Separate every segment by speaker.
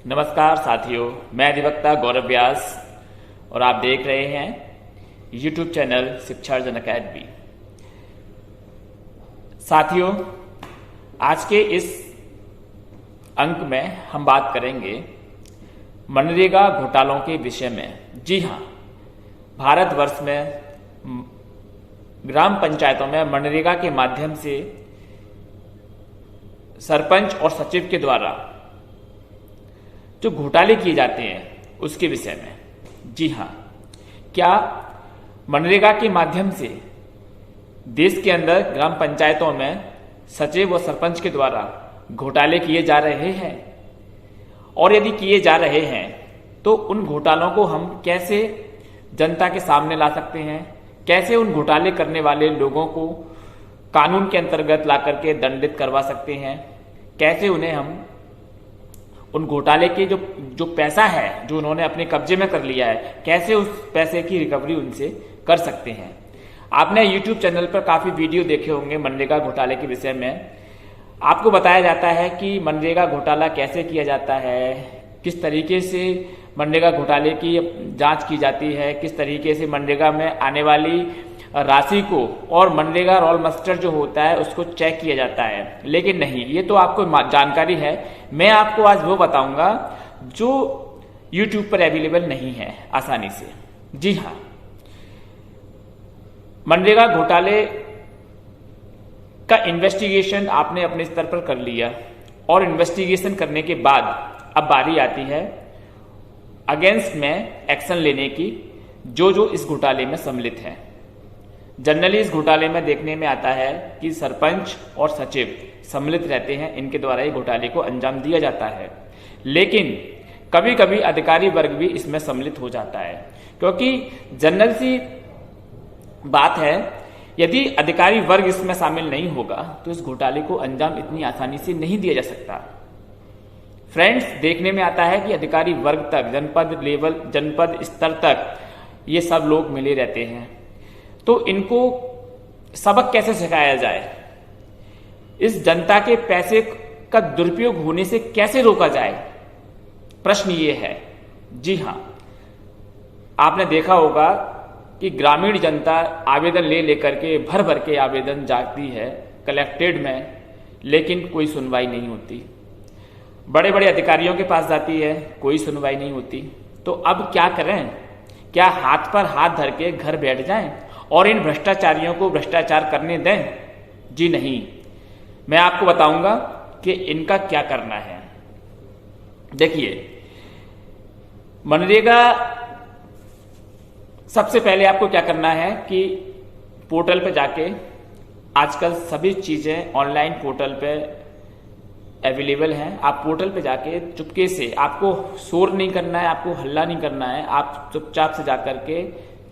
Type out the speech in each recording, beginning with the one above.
Speaker 1: नमस्कार साथियों, मैं अधिवक्ता गौरव व्यास और आप देख रहे हैं YouTube चैनल शिक्षार्जन अकेडमी। साथियों, आज के इस अंक में हम बात करेंगे मनरेगा घोटालों के विषय में। जी हाँ, भारतवर्ष में ग्राम पंचायतों में मनरेगा के माध्यम से सरपंच और सचिव के द्वारा जो घोटाले किए जाते हैं उसके विषय में। जी हाँ, क्या मनरेगा के माध्यम से देश के अंदर ग्राम पंचायतों में सचिव और सरपंच के द्वारा घोटाले किए जा रहे हैं? और यदि किए जा रहे हैं तो उन घोटालों को हम कैसे जनता के सामने ला सकते हैं? कैसे उन घोटाले करने वाले लोगों को कानून के अंतर्गत ला करके दंडित करवा सकते हैं? कैसे उन्हें हम उन घोटाले के जो पैसा है जो उन्होंने अपने कब्जे में कर लिया है, कैसे उस पैसे की रिकवरी उनसे कर सकते हैं? आपने YouTube चैनल पर काफ़ी वीडियो देखे होंगे मनरेगा घोटाले के विषय में। आपको बताया जाता है कि मनरेगा घोटाला कैसे किया जाता है, किस तरीके से मनरेगा घोटाले की जांच की जाती है, किस तरीके से मनरेगा में आने वाली राशि को और मनरेगा रोल मास्टर जो होता है उसको चेक किया जाता है। लेकिन नहीं, ये तो आपको जानकारी है। मैं आपको आज वो बताऊंगा जो YouTube पर अवेलेबल नहीं है आसानी से। जी हाँ, मनरेगा घोटाले का इन्वेस्टिगेशन आपने अपने स्तर पर कर लिया और इन्वेस्टिगेशन करने के बाद अब बारी आती है अगेंस्ट में एक्शन लेने की, जो इस घोटाले में सम्मिलित है। जनरली इस घोटाले में देखने में आता है कि सरपंच और सचिव सम्मिलित रहते हैं, इनके द्वारा ये घोटाले को अंजाम दिया जाता है। लेकिन कभी कभी अधिकारी वर्ग भी इसमें सम्मिलित हो जाता है, क्योंकि जनरल सी बात है, यदि अधिकारी वर्ग इसमें शामिल नहीं होगा तो इस घोटाले को अंजाम इतनी आसानी से नहीं दिया जा सकता। फ्रेंड्स, देखने में आता है कि अधिकारी वर्ग तक, जनपद स्तर तक ये सब लोग मिले रहते हैं। तो इनको सबक कैसे सिखाया जाए? इस जनता के पैसे का दुरुपयोग होने से कैसे रोका जाए? प्रश्न ये है। जी हाँ, आपने देखा होगा कि ग्रामीण जनता आवेदन ले लेकर के भर के आवेदन जाती है कलेक्टेड में, लेकिन कोई सुनवाई नहीं होती। बड़े बड़े अधिकारियों के पास जाती है, कोई सुनवाई नहीं होती। तो अब क्या करें? क्या हाथ पर हाथ धर के घर बैठ जाएं और इन भ्रष्टाचारियों को भ्रष्टाचार करने दें? जी नहीं, मैं आपको बताऊंगा कि इनका क्या करना है। देखिए, मनरेगा सबसे पहले आपको क्या करना है कि पोर्टल पे जाके, आजकल सभी चीजें ऑनलाइन पोर्टल पे अवेलेबल हैं। आप पोर्टल पे जाके चुपके से, आपको शोर नहीं करना है, आपको हल्ला नहीं करना है, आप चुपचाप से जाकर के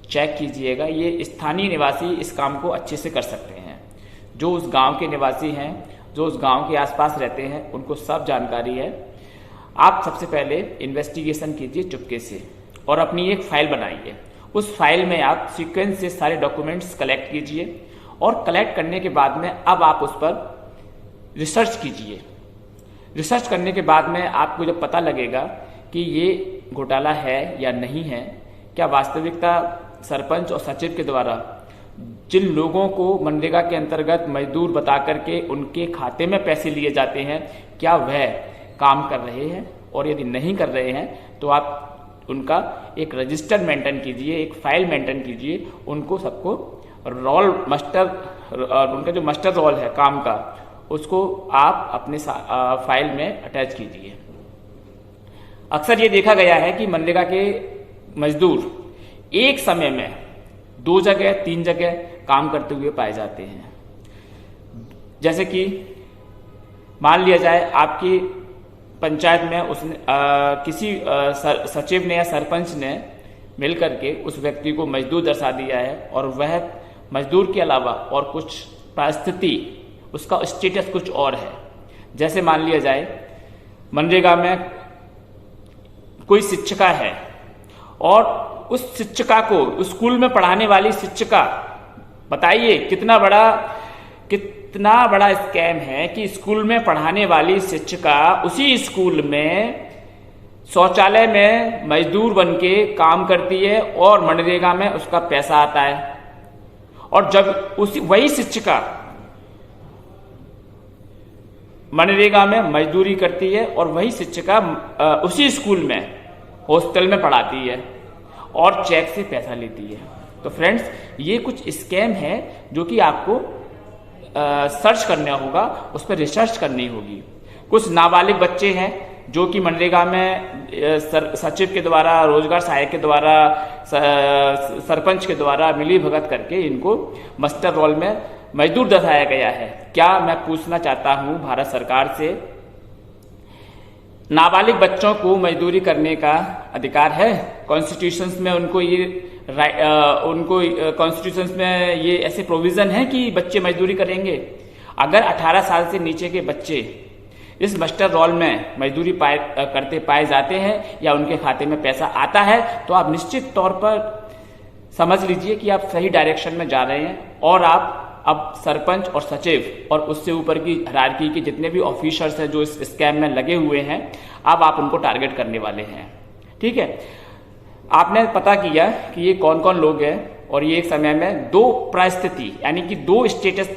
Speaker 1: चेक कीजिएगा। ये स्थानीय निवासी इस काम को अच्छे से कर सकते हैं। जो उस गांव के निवासी हैं, जो उस गांव के आसपास रहते हैं, उनको सब जानकारी है। आप सबसे पहले इन्वेस्टिगेशन कीजिए चुपके से और अपनी एक फाइल बनाइए। उस फाइल में आप सीक्वेंस से सारे डॉक्यूमेंट्स कलेक्ट कीजिए और कलेक्ट करने के बाद में अब आप उस पर रिसर्च कीजिए। रिसर्च करने के बाद में आपको जब पता लगेगा कि ये घोटाला है या नहीं है, क्या वास्तविकता सरपंच और सचिव के द्वारा जिन लोगों को मनरेगा के अंतर्गत मजदूर बता करके उनके खाते में पैसे लिए जाते हैं, क्या वह काम कर रहे हैं? और यदि नहीं कर रहे हैं तो आप उनका एक रजिस्टर मेंटेन कीजिए, एक फाइल मेंटेन कीजिए। उनको सबको रोल मास्टर, उनका जो मास्टर रोल है काम का, उसको आप अपने फाइल में अटैच कीजिए। अक्सर ये देखा गया है कि मनरेगा के मजदूर एक समय में 2 जगह 3 जगह काम करते हुए पाए जाते हैं। जैसे कि मान लिया जाए आपकी पंचायत में उसने किसी सचिव ने या सरपंच ने मिलकर के उस व्यक्ति को मजदूर दर्शा दिया है और वह मजदूर के अलावा और कुछ परिस्थिति, उसका स्टेटस कुछ और है। जैसे मान लिया जाए मनरेगा में कोई शिक्षिका है और उस शिक्षिका को, स्कूल में पढ़ाने वाली शिक्षिका, बताइए कितना बड़ा स्कैम है कि स्कूल में पढ़ाने वाली शिक्षिका उसी स्कूल में शौचालय में मजदूर बन के काम करती है और मनरेगा में उसका पैसा आता है। और जब वही शिक्षिका मनरेगा में मजदूरी करती है और वही शिक्षिका उसी स्कूल में हॉस्टल में पढ़ाती है और चेक से पैसा लेती है। तो फ्रेंड्स, ये कुछ स्कैम है जो कि आपको सर्च करना होगा, उस पर रिसर्च करनी होगी। कुछ नाबालिग बच्चे हैं जो कि मनरेगा में सचिव के द्वारा, रोजगार सहायक के द्वारा, सरपंच के द्वारा मिली भगत करके इनको मस्टर रोल में मजदूर दर्शाया गया है। क्या मैं पूछना चाहता हूं भारत सरकार से, नाबालिग बच्चों को मजदूरी करने का अधिकार है? कॉन्स्टिट्यूशन में उनको कॉन्स्टिट्यूशन में ये ऐसे प्रोविजन है कि बच्चे मजदूरी करेंगे? अगर 18 साल से नीचे के बच्चे इस मस्टर रोल में मजदूरी करते पाए जाते हैं या उनके खाते में पैसा आता है, तो आप निश्चित तौर पर समझ लीजिए कि आप सही डायरेक्शन में जा रहे हैं और आप अब सरपंच और सचिव और उससे ऊपर की हायरार्की के जितने भी ऑफिसर्स हैं जो इस स्कैम में लगे हुए हैं, अब आप उनको टारगेट करने वाले हैं। ठीक है, आपने पता किया कि ये कौन कौन लोग हैं और ये एक समय में दो परिस्थिति यानी कि दो स्टेटस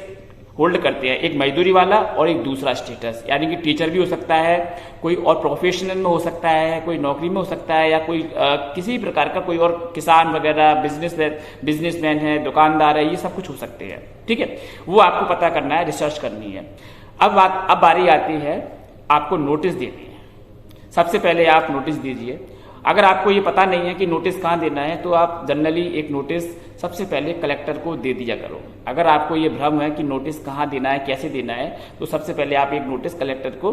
Speaker 1: होल्ड करते हैं, एक मजदूरी वाला और एक दूसरा स्टेटस, यानी कि टीचर भी हो सकता है, कोई और प्रोफेशनल में हो सकता है, कोई नौकरी में हो सकता है, या कोई किसी प्रकार का कोई और किसान वगैरह, बिजनेसमैन है, दुकानदार है, ये सब कुछ हो सकते हैं। ठीक है, वो आपको पता करना है, रिसर्च करनी है। अब बारी आती है आपको नोटिस देनी है। सबसे पहले आप नोटिस दीजिए। अगर आपको ये पता नहीं है कि नोटिस कहाँ देना है, तो आप जनरली एक नोटिस सबसे पहले कलेक्टर को दे दिया करो। अगर आपको ये भ्रम है कि नोटिस कहाँ देना है, कैसे देना है, तो सबसे पहले आप एक नोटिस कलेक्टर को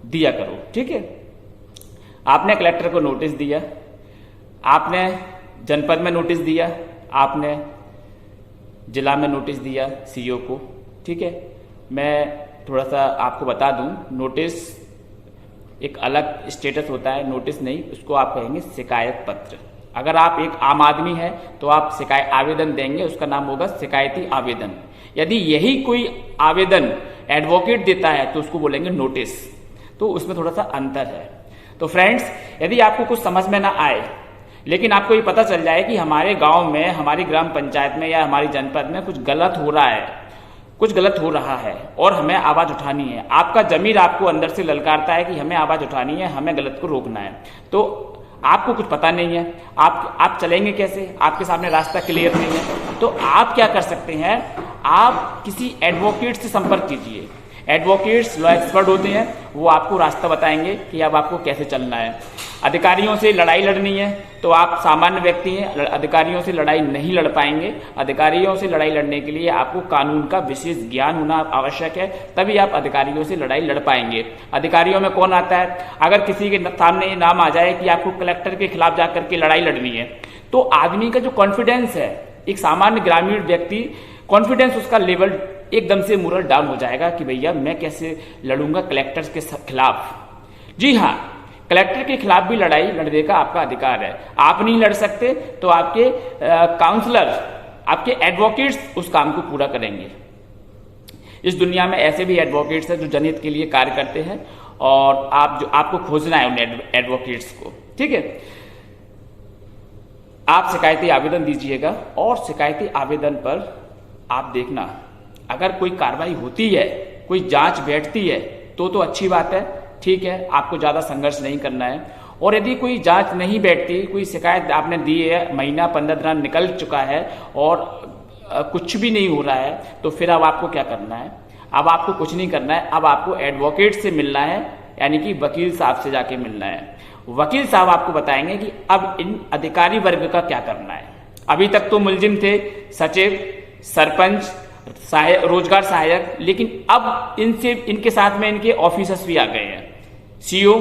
Speaker 1: दिया करो। ठीक है, आपने कलेक्टर को नोटिस दिया, आपने जनपद में नोटिस दिया, आपने जिला में नोटिस दिया सीईओ को। ठीक है, मैं थोड़ा सा आपको बता दूं, नोटिस एक अलग स्टेटस होता है, नोटिस नहीं, उसको आप कहेंगे शिकायत पत्र। अगर आप एक आम आदमी है तो आप शिकायत आवेदन देंगे, उसका नाम होगा शिकायती आवेदन। यदि यही कोई आवेदन एडवोकेट देता है तो उसको बोलेंगे नोटिस। तो उसमें थोड़ा सा अंतर है। तो फ्रेंड्स, यदि आपको कुछ समझ में ना आए, लेकिन आपको ये पता चल जाए कि हमारे गांव में, हमारी ग्राम पंचायत में या हमारी जनपद में कुछ गलत हो रहा है, कुछ गलत हो रहा है और हमें आवाज उठानी है, आपका जमीर आपको अंदर से ललकारता है कि हमें आवाज उठानी है, हमें गलत को रोकना है, तो आपको कुछ पता नहीं है, आप चलेंगे कैसे? आपके सामने रास्ता क्लियर नहीं है, तो आप क्या कर सकते हैं, आप किसी एडवोकेट से संपर्क कीजिए। एडवोकेट्स लॉ एक्सपर्ट होते हैं, वो आपको रास्ता बताएंगे कि अब आपको कैसे चलना है। अधिकारियों से लड़ाई लड़नी है तो आप सामान्य व्यक्ति हैं, अधिकारियों से लड़ाई नहीं लड़ पाएंगे। अधिकारियों से लड़ाई लड़ने के लिए आपको कानून का विशेष ज्ञान होना आवश्यक है, तभी आप अधिकारियों से लड़ाई लड़ पाएंगे। अधिकारियों में कौन आता है? अगर किसी के सामने ये नाम आ जाए कि आपको कलेक्टर के खिलाफ जाकर के लड़ाई लड़नी है, तो आदमी का जो कॉन्फिडेंस है, एक सामान्य ग्रामीण व्यक्ति, कॉन्फिडेंस उसका लेवल एकदम से मोरल डाउन हो जाएगा कि भैया मैं कैसे लड़ूंगा कलेक्टर के खिलाफ। जी हाँ, कलेक्टर के खिलाफ भी लड़ाई लड़ने का आपका अधिकार है। आप नहीं लड़ सकते तो आपके काउंसलर, आपके एडवोकेट्स उस काम को पूरा करेंगे। इस दुनिया में ऐसे भी एडवोकेट्स हैं जो जनहित के लिए कार्य करते हैं और आपको खोजना है उन एडवोकेट्स को। ठीक है, आप शिकायती आवेदन दीजिएगा और शिकायती आवेदन पर आप देखना, अगर कोई कार्रवाई होती है, कोई जांच बैठती है तो अच्छी बात है, ठीक है, आपको ज्यादा संघर्ष नहीं करना है। और यदि कोई जांच नहीं बैठती, कोई शिकायत आपने दी है, महीना 15 दिन निकल चुका है और कुछ भी नहीं हो रहा है, तो फिर अब आपको क्या करना है? अब आपको कुछ नहीं करना है, अब आपको एडवोकेट से मिलना है, यानी कि वकील साहब से जाके मिलना है। वकील साहब आपको बताएंगे कि अब इन अधिकारी वर्ग का क्या करना है। अभी तक तो मुलजिम थे सचिव, सरपंच, रोजगार सहायक, लेकिन अब इनके साथ में इनके ऑफिसर्स भी आ गए हैं, सीईओ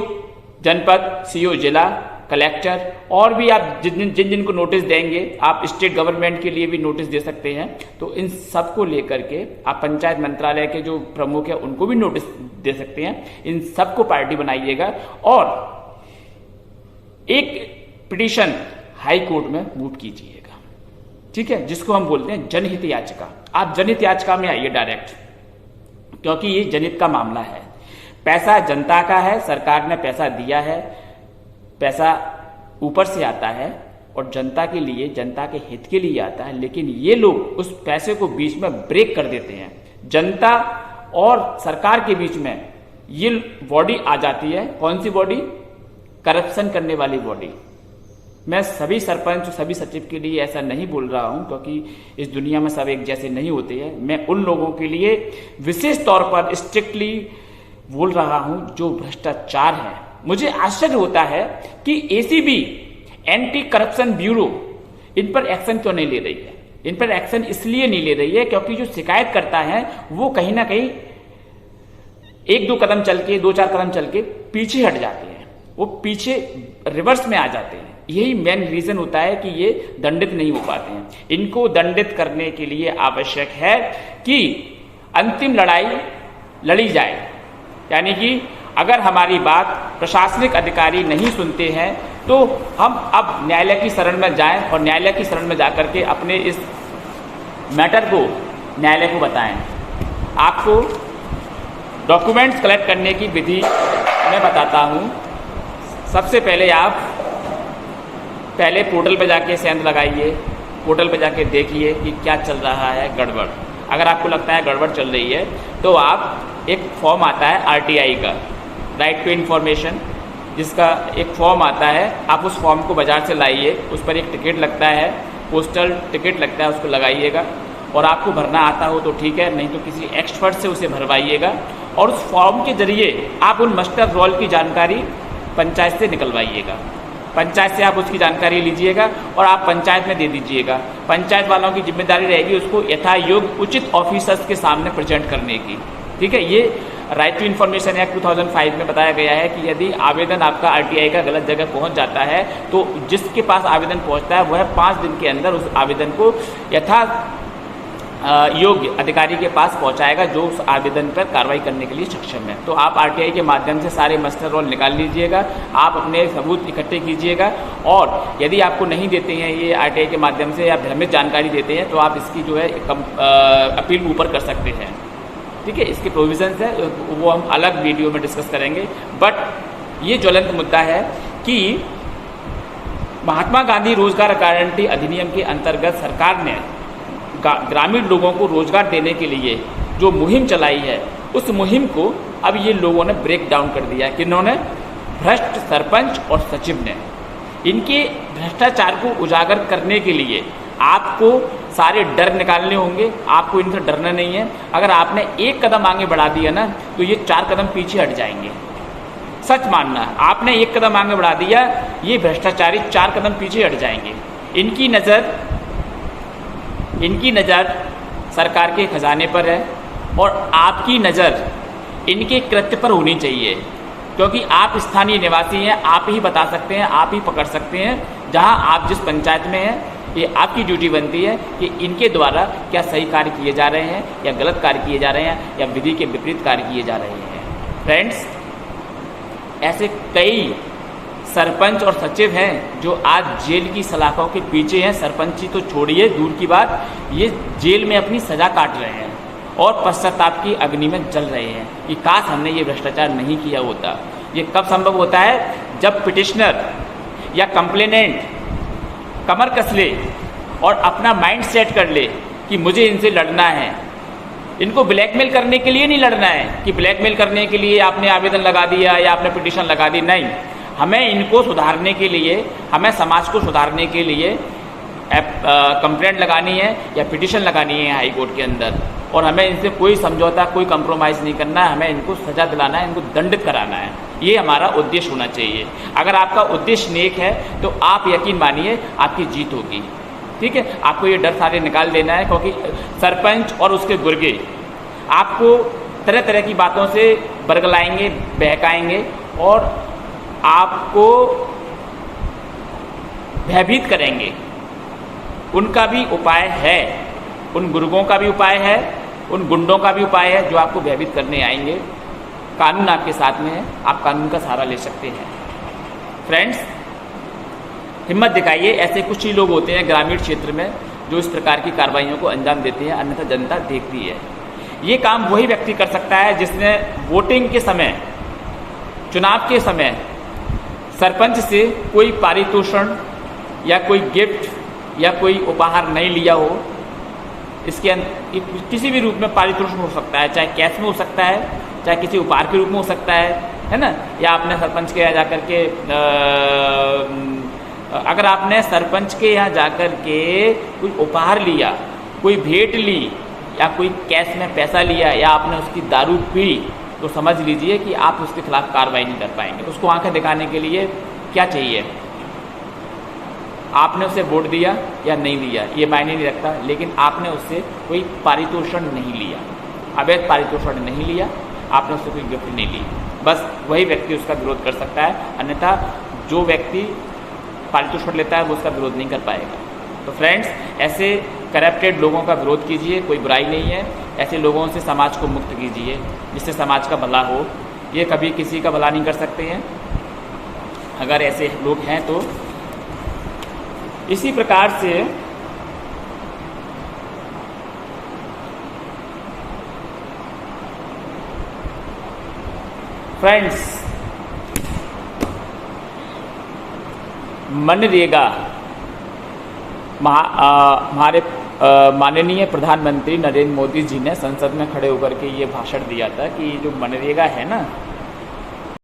Speaker 1: जनपद, सीईओ जिला, कलेक्टर, और भी आप जिन को नोटिस देंगे, आप स्टेट गवर्नमेंट के लिए भी नोटिस दे सकते हैं। तो इन सबको लेकर के आप पंचायत मंत्रालय के जो प्रमुख है उनको भी नोटिस दे सकते हैं। इन सबको पार्टी बनाइएगा और एक पिटीशन हाई कोर्ट में मूव कीजिएगा। ठीक है, जिसको हम बोलते हैं जनहित याचिका। आप जनहित याचिका में आइए डायरेक्ट, क्योंकि ये जनहित का मामला है। पैसा जनता का है, सरकार ने पैसा दिया है, पैसा ऊपर से आता है और जनता के लिए, जनता के हित के लिए आता है, लेकिन ये लोग उस पैसे को बीच में ब्रेक कर देते हैं। जनता और सरकार के बीच में ये बॉडी आ जाती है। कौन सी बॉडी? करप्शन करने वाली बॉडी। मैं सभी सरपंच, सभी सचिव के लिए ऐसा नहीं बोल रहा हूं, क्योंकि इस दुनिया में सब एक जैसे नहीं होते हैं। मैं उन लोगों के लिए विशेष तौर पर स्ट्रिक्टली बोल रहा हूं जो भ्रष्टाचार है। मुझे आश्चर्य होता है कि एसीबी, एंटी करप्शन ब्यूरो, इन पर एक्शन क्यों नहीं ले रही है। इन पर एक्शन इसलिए नहीं ले रही है क्योंकि जो शिकायत करता है वो कहीं ना कहीं एक दो कदम चल के, दो चार कदम चल के पीछे हट जाते हैं, वो पीछे रिवर्स में आ जाते हैं। यही मेन रीजन होता है कि ये दंडित नहीं हो पाते हैं। इनको दंडित करने के लिए आवश्यक है कि अंतिम लड़ाई लड़ी जाए, यानी कि अगर हमारी बात प्रशासनिक अधिकारी नहीं सुनते हैं तो हम अब न्यायालय की शरण में जाएं और न्यायालय की शरण में जाकर के अपने इस मैटर को न्यायालय को बताएं। आपको डॉक्यूमेंट्स कलेक्ट करने की विधि मैं बताता हूं। सबसे पहले आप पहले पोर्टल पे जाके सेंध लगाइए, पोर्टल पे जाके देखिए कि क्या चल रहा है गड़बड़। अगर आपको लगता है गड़बड़ चल रही है तो आप एक फॉर्म आता है आरटीआई का, राइट टू इन्फॉर्मेशन, जिसका एक फॉर्म आता है, आप उस फॉर्म को बाजार से लाइए। उस पर एक टिकट लगता है, पोस्टल टिकट लगता है, उसको लगाइएगा। और आपको भरना आता हो तो ठीक है, नहीं तो किसी एक्सपर्ट से उसे भरवाइएगा। और उस फॉर्म के जरिए आप उन मस्टर रोल की जानकारी पंचायत से निकलवाइएगा। पंचायत से आप उसकी जानकारी लीजिएगा और आप पंचायत में दे दीजिएगा। पंचायत वालों की जिम्मेदारी रहेगी उसको यथायोग्य उचित ऑफिसर्स के सामने प्रेजेंट करने की। ठीक है, ये राइट टू इन्फॉर्मेशन एक्ट 2005 में बताया गया है कि यदि आवेदन आपका आरटीआई का गलत जगह पहुंच जाता है तो जिसके पास आवेदन पहुंचता है वह 5 दिन के अंदर उस आवेदन को यथा योग्य अधिकारी के पास पहुंचाएगा जो उस आवेदन पर कार्रवाई करने के लिए सक्षम है। तो आप आरटीआई के माध्यम से सारे मस्टर रोल निकाल लीजिएगा, आप अपने सबूत इकट्ठे कीजिएगा। और यदि आपको नहीं देते हैं ये आरटीआई के माध्यम से या भ्रमित जानकारी देते हैं तो आप इसकी जो है अपील ऊपर कर सकते हैं। ठीक है, इसके प्रोविजंस है वो हम अलग वीडियो में डिस्कस करेंगे। बट ये ज्वलंत मुद्दा है कि महात्मा गांधी रोजगार गारंटी अधिनियम के अंतर्गत सरकार ने ग्रामीण लोगों को रोजगार देने के लिए जो मुहिम चलाई है, उस मुहिम को अब ये लोगों ने ब्रेक डाउन कर दिया है। किन्होंने? भ्रष्ट सरपंच और सचिव ने। इनके भ्रष्टाचार को उजागर करने के लिए आपको सारे डर निकालने होंगे। आपको इनसे डरना नहीं है। अगर आपने एक कदम आगे बढ़ा दिया ना तो ये 4 कदम पीछे हट जाएंगे। सच मानना, आपने एक कदम आगे बढ़ा दिया, ये भ्रष्टाचारी 4 कदम पीछे हट जाएंगे। इनकी नज़र सरकार के खजाने पर है और आपकी नज़र इनके कृत्य पर होनी चाहिए, क्योंकि आप स्थानीय निवासी हैं। आप ही बता सकते हैं, आप ही पकड़ सकते हैं जहां आप जिस पंचायत में हैं। ये आपकी ड्यूटी बनती है कि इनके द्वारा क्या सही कार्य किए जा रहे हैं या गलत कार्य किए जा रहे हैं या विधि के विपरीत कार्य किए जा रहे हैं। फ्रेंड्स, ऐसे कई सरपंच और सचिव हैं जो आज जेल की सलाखों के पीछे हैं। सरपंची तो छोड़िए, दूर की बात, ये जेल में अपनी सजा काट रहे हैं और पश्चाताप की अग्नि में जल रहे हैं कि काश हमने ये भ्रष्टाचार नहीं किया होता। ये कब संभव होता है? जब पिटिशनर या कंप्लेनेंट कमर कस ले और अपना माइंड सेट कर ले कि मुझे इनसे लड़ना है। इनको ब्लैकमेल करने के लिए नहीं लड़ना है कि ब्लैकमेल करने के लिए आपने आवेदन लगा दिया या आपने पिटीशन लगा दी। नहीं, हमें इनको सुधारने के लिए, हमें समाज को सुधारने के लिए कंप्लेंट लगानी है या पिटीशन लगानी है हाई कोर्ट के अंदर, और हमें इनसे कोई समझौता, कोई कंप्रोमाइज़ नहीं करना है। हमें इनको सजा दिलाना है, इनको दंडित कराना है। ये हमारा उद्देश्य होना चाहिए। अगर आपका उद्देश्य नेक है तो आप यकीन मानिए आपकी जीत होगी। ठीक है, आपको ये डर सारे निकाल देना है, क्योंकि सरपंच और उसके गुर्गे आपको तरह तरह की बातों से बरगलाएंगे, बहकाएंगे और आपको भयभीत करेंगे। उनका भी उपाय है, उन गुर्गों का भी उपाय है, उन गुंडों का भी उपाय है जो आपको भयभीत करने आएंगे। कानून आपके साथ में है, आप कानून का सहारा ले सकते हैं। फ्रेंड्स, हिम्मत दिखाइए। ऐसे कुछ ही लोग होते हैं ग्रामीण क्षेत्र में जो इस प्रकार की कार्रवाइयों को अंजाम देते हैं, अन्यथा जनता देखती है। ये काम वही व्यक्ति कर सकता है जिसने वोटिंग के समय, चुनाव के समय सरपंच से कोई पारितोषण या कोई गिफ्ट या कोई उपहार नहीं लिया हो, इसके किसी भी रूप में पारितोषिक हो सकता है, चाहे कैश में हो सकता है, चाहे किसी उपहार के रूप में हो सकता है ना। या आपने सरपंच के यहाँ जाकर के अगर आपने सरपंच के यहाँ जाकर के कोई उपहार लिया, कोई भेंट ली, या कोई कैश में पैसा लिया, या आपने उसकी दारू पी, तो समझ लीजिए कि आप उसके खिलाफ कार्रवाई नहीं कर पाएंगे। तो उसको आंखें दिखाने के लिए क्या चाहिए, आपने उसे वोट दिया या नहीं दिया ये मायने नहीं रखता, लेकिन आपने उससे कोई पारितोषण नहीं लिया, अवैध पारितोषण नहीं लिया, आपने उससे कोई गिफ्ट नहीं ली, बस वही व्यक्ति उसका विरोध कर सकता है। अन्यथा जो व्यक्ति पारितोषण लेता है वो उसका विरोध नहीं कर पाएगा। तो फ्रेंड्स, ऐसे करप्टेड लोगों का विरोध कीजिए, कोई बुराई नहीं है। ऐसे लोगों से समाज को मुक्त कीजिए जिससे समाज का भला हो। ये कभी किसी का भला नहीं कर सकते हैं, अगर ऐसे लोग हैं तो। इसी प्रकार से फ्रेंड्स, मनरेगा हमारे माननीय प्रधानमंत्री नरेंद्र मोदी जी ने संसद में खड़े होकर के ये भाषण दिया था कि जो मनरेगा है ना,